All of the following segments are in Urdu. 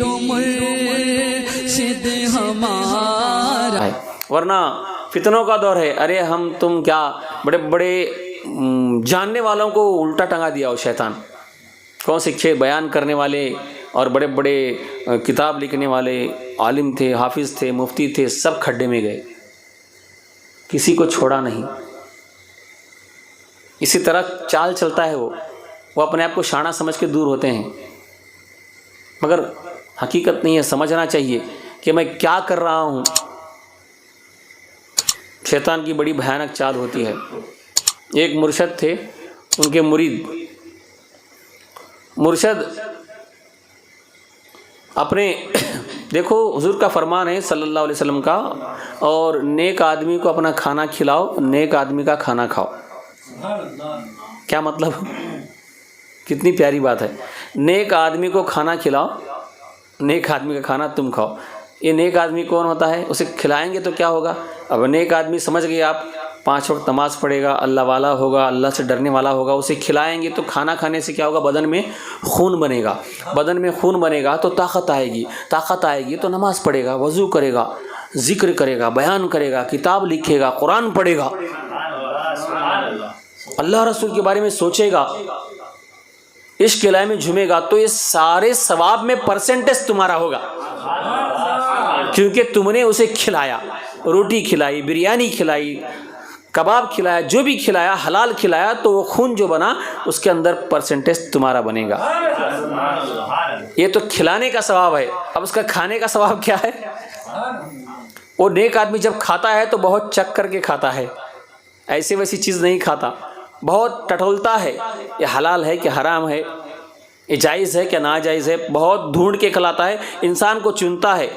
تو مرشد ہمارا. ورنہ فتنوں کا دور ہے. ارے ہم تم کیا بڑے بڑے جاننے والوں کو الٹا ٹنگا دیا ہو شیطان. کون سکھے بیان کرنے والے اور بڑے بڑے کتاب لکھنے والے عالم تھے, حافظ تھے, مفتی تھے, سب کھڈے میں گئے, کسی کو چھوڑا نہیں. اسی طرح چال چلتا ہے وہ اپنے آپ کو شانہ سمجھ کے دور ہوتے ہیں, مگر حقیقت نہیں ہے. سمجھنا چاہیے کہ میں کیا کر رہا ہوں. شیطان کی بڑی بھیانک چال ہوتی ہے. ایک مرشد تھے, ان کے مرشد اپنے دیکھو حضور کا فرمان ہے صلی اللہ علیہ وسلم کا, اور نیک آدمی کو اپنا کھانا کھلاؤ, نیک آدمی کا کھانا کھاؤ. کیا مطلب؟ کتنی پیاری بات ہے. نیک آدمی کو کھانا کھلاؤ, نیک آدمی کا کھانا تم کھاؤ. یہ نیک آدمی کون ہوتا ہے؟ اسے کھلائیں گے تو کیا ہوگا؟ اب نیک آدمی سمجھ گئے آپ, 5 وقت نماز پڑھے گا, اللہ والا ہوگا, اللہ سے ڈرنے والا ہوگا. اسے کھلائیں گے تو کھانا کھانے سے کیا ہوگا؟ بدن میں خون بنے گا. بدن میں خون بنے گا تو طاقت آئے گی. طاقت آئے گی تو نماز پڑھے گا, وضو کرے گا, ذکر کرے گا, بیان کرے گا, کتاب لکھے گا, قرآن پڑھے گا, اللہ رسول کے بارے میں سوچے گا, عشق الہی میں جھومے گا. تو یہ سارے ثواب میں پرسنٹیج تمہارا ہوگا, کیونکہ تم نے اسے کھلایا, روٹی کھلائی, بریانی کھلائی, کباب کھلایا, جو بھی کھلایا حلال کھلایا, تو وہ خون جو بنا اس کے اندر پرسنٹیج تمہارا بنے گا. یہ تو کھلانے کا ثواب ہے. اب اس کا کھانے کا ثواب کیا ہے؟ وہ نیک آدمی جب کھاتا ہے تو بہت چک کر کے کھاتا ہے, ایسے ویسی چیز نہیں کھاتا, بہت ٹٹولتا ہے, یہ حلال ہے کہ حرام ہے, یہ جائز ہے کہ ناجائز ہے, بہت ڈھونڈ کے کھلاتا ہے. انسان کو چنتا ہے.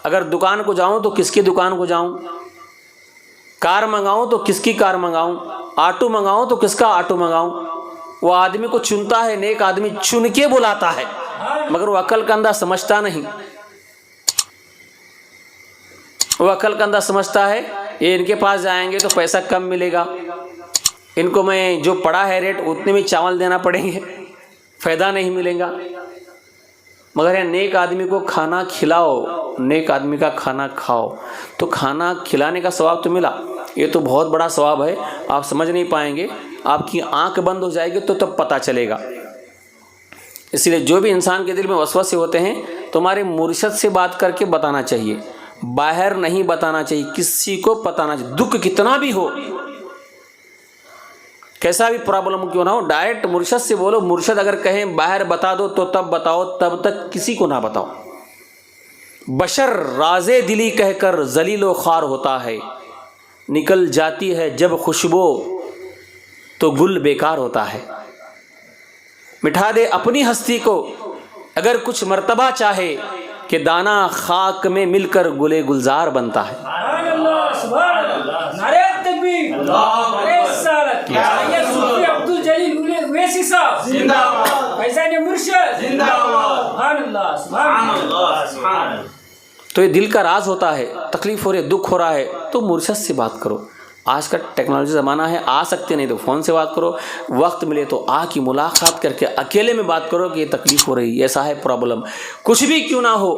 اگر دکان کو جاؤں تو کس کی دکان کو جاؤں, کار منگاؤں تو کس کی کار منگاؤں, آٹو منگاؤں تو کس کا آٹو منگاؤں. وہ آدمی کو چنتا ہے. نیک آدمی چن کے بلاتا ہے, مگر وہ عقل کا اندھا سمجھتا نہیں. وہ عقل کا اندھا سمجھتا ہے یہ ان کے پاس جائیں گے تو پیسہ کم ملے گا, ان کو میں جو پڑا ہے ریٹ اتنے میں چاول دینا پڑیں گے, فائدہ نہیں ملے گا. مگر یہ نیک آدمی کو کھانا کھلاؤ, نیک آدمی کا کھانا کھاؤ, تو کھانا کھلانے کا ثواب تو ملا. یہ تو بہت بڑا ثواب ہے, آپ سمجھ نہیں پائیں گے. آپ کی آنکھ بند ہو جائے گی تو تب پتہ چلے گا. اس لیے جو بھی انسان کے دل میں وسوسے ہوتے ہیں تمہارے مرشد سے بات کر کے بتانا چاہیے, باہر نہیں بتانا چاہیے, کسی کو بتانا چاہیے. دکھ کتنا بھی ہو, کیسا بھی پرابلم کیوں نہ ہو, ڈائریکٹ مرشد سے بولو. مرشد اگر کہیں باہر بتا دو تو تب بتاؤ, تب تک کسی کو نہ بتاؤ. بشر راز دلی کہہ کر ذلیل و خوار ہوتا ہے, نکل جاتی ہے جب خوشبو تو گل بیکار ہوتا ہے. مٹھا دے اپنی ہستی کو اگر کچھ مرتبہ چاہے, کہ دانا خاک میں مل کر گلے گلزار بنتا ہے. تو یہ دل کا راز ہوتا ہے, تکلیف ہو رہی ہے, دکھ ہو رہا ہے, تو مرشد سے بات کرو. آج کا ٹیکنالوجی زمانہ ہے, آ سکتے نہیں تو فون سے بات کرو, وقت ملے تو آ کی ملاقات کر کے اکیلے میں بات کرو کہ یہ تکلیف ہو رہی ہے, ایسا ہے پرابلم, کچھ بھی کیوں نہ ہو,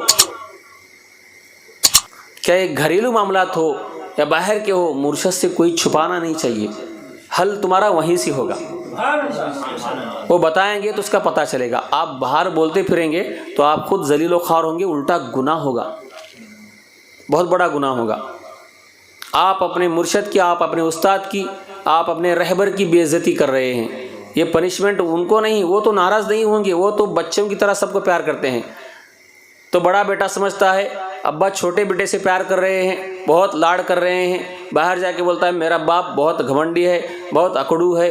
کیا یہ گھریلو معاملات ہو یا باہر کے ہو, مرشد سے کوئی چھپانا نہیں چاہیے. حل تمہارا وہیں سے ہوگا. وہ بتائیں گے تو اس کا پتہ چلے گا. آپ باہر بولتے پھریں گے تو آپ خود ذلیل و خوار ہوں گے, الٹا گناہ ہوگا, بہت بڑا گناہ ہوگا. آپ اپنے مرشد کی, آپ اپنے استاد کی, آپ اپنے رہبر کی بے عزتی کر رہے ہیں. یہ پنشمنٹ ان کو نہیں, وہ تو ناراض نہیں ہوں گے, وہ تو بچوں کی طرح سب کو پیار کرتے ہیں. تو بڑا بیٹا سمجھتا ہے ابا چھوٹے بیٹے سے پیار کر رہے ہیں, بہت لاڑ کر رہے ہیں. باہر جا کے بولتا ہے میرا باپ بہت گھمنڈی ہے, بہت اکڑو ہے.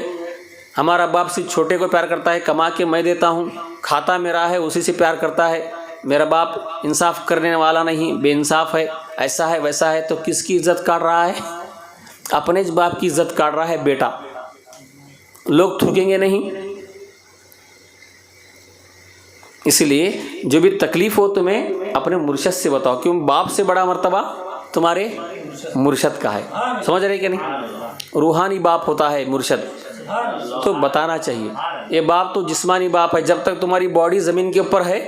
ہمارا باپ صرف چھوٹے کو پیار کرتا ہے, کما کے میں دیتا ہوں, کھاتا میرا ہے, اسی سے پیار کرتا ہے. میرا باپ انصاف کرنے والا نہیں, بے انصاف ہے, ایسا ہے ویسا ہے. تو کس کی عزت کاٹ رہا ہے؟ اپنے باپ کی عزت کاٹ رہا ہے بیٹا. لوگ تھوکیں گے نہیں. اس لیے جو بھی تکلیف ہو تمہیں اپنے مرشد سے بتاؤ, کیوں باپ سے بڑا مرتبہ تمہارے مرشد کا ہے. سمجھ رہے کہ نہیں؟ روحانی باپ ہوتا ہے مرشد, تو بتانا چاہیے. یہ باپ تو جسمانی باپ ہے, جب تک تمہاری باڈی زمین کے اوپر ہے